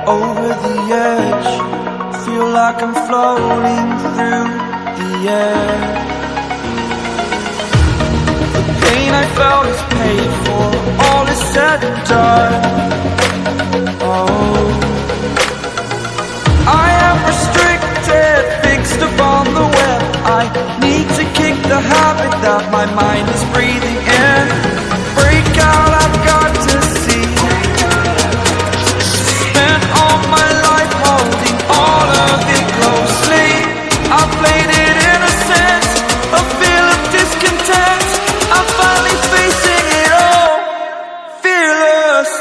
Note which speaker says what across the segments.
Speaker 1: over the edge. Feel like I'm floating through the air. The pain I felt is paid for, all is said and done. Oh, I am restricted, fixed upon the web. I need to kick the habit that my mind is breathing in. Break out, I've got to see. Spent all my life holding all of it closely. I played it innocent, a feel of discontent. I'm finally facing it all, fearless.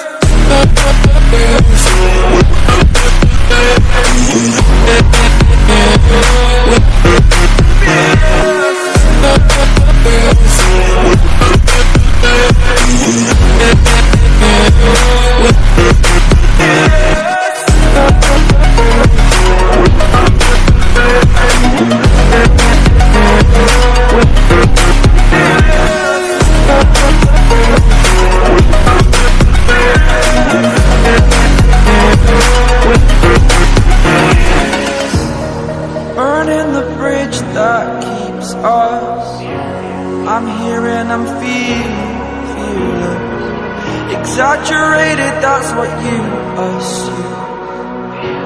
Speaker 1: Burning the bridge that keeps us. I'm here and I'm feeling exaggerated, that's what you assume.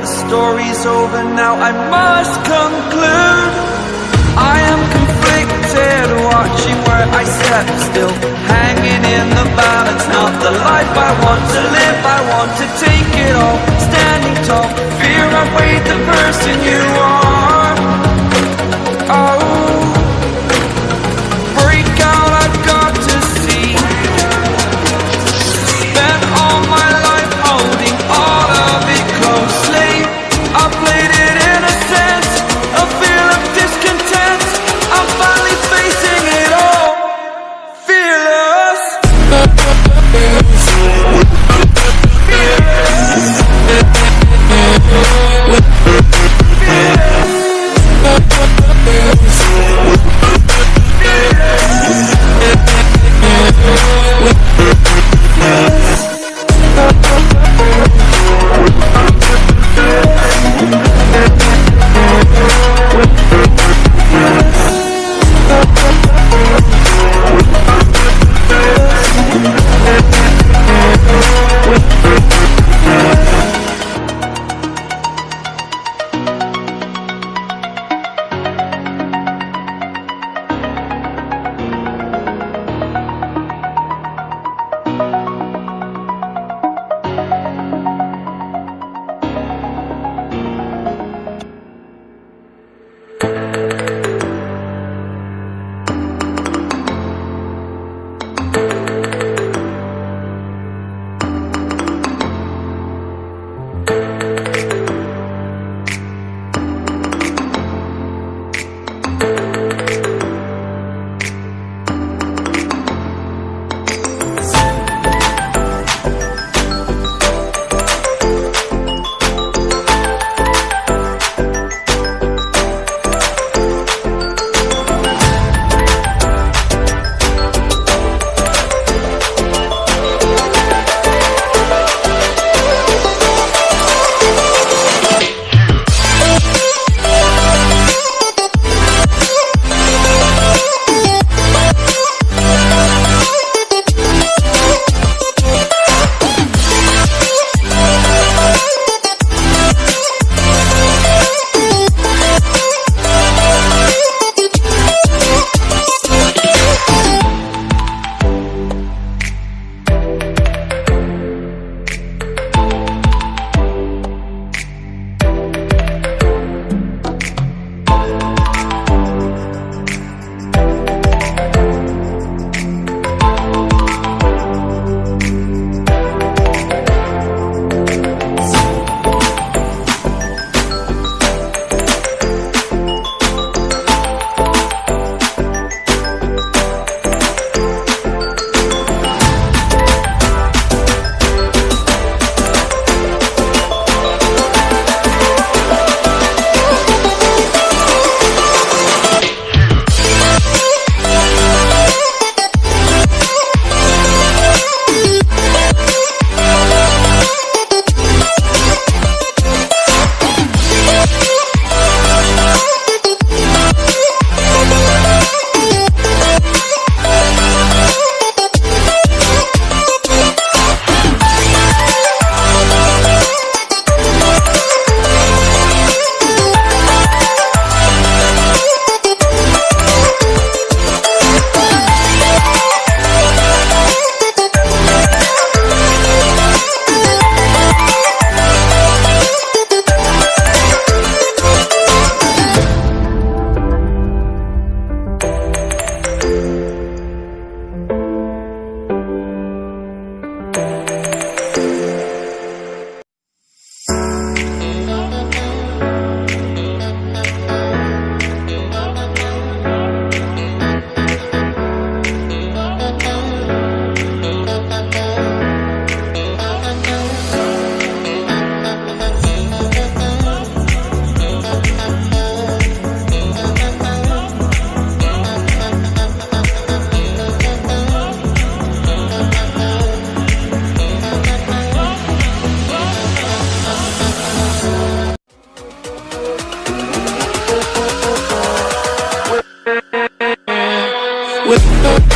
Speaker 1: The story's over now, I must conclude. I am conflicted, watching where I step still, hanging in the balance. Not the life I want to live, I want to take it all. Standing tall, fear I weighed the person you are. Oh, break out, I've got to see. Spent all my life holding all of it closely. I played it innocent, a feel of discontent. I'm finally facing it all, fearless. Fearless. you.